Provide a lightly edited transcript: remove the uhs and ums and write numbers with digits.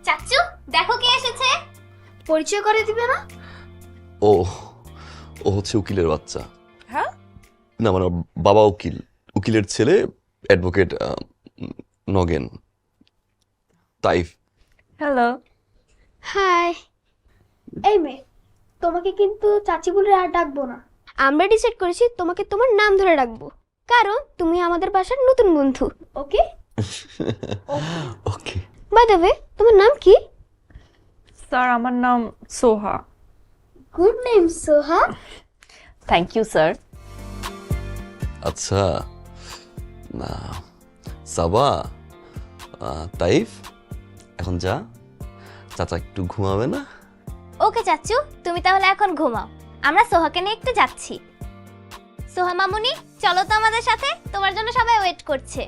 চাচু দেখো কে এসেছে। পরিচয় করে দিবে না? ও ও হচ্ছে উকিলের বাচ্চা। হ্যাঁ, না মানে ওর বাবা উকিল, উকিলের ছেলে advocate Nagen, Taif. Hello. Hi. এই মেয়ে, তোমাকে কিন্তু চাচি বলে আর ডাকবো না। আমরা ডিসাইড করেছি তোমাকে তোমার নাম ধরে রাখবো, কারণ তুমি আমাদের বাসার নতুন বন্ধু। Okay? Okay. By the way, তোমার নাম কি? স্যার আমার নাম Soha. Good name Soha. Thank you sir. আচ্ছা, না সাবা, তাইফ এখন যা, চাচা একটু ঘুমাবে না? ওকে চাচু, তুমি তাহলে এখন ঘুমাও, আমরা সোহাকে নিয়ে একটু যাচ্ছি। সোহা মামুনি চলো তো আমাদের সাথে, তোমার জন্য সবাই ওয়েট করছে।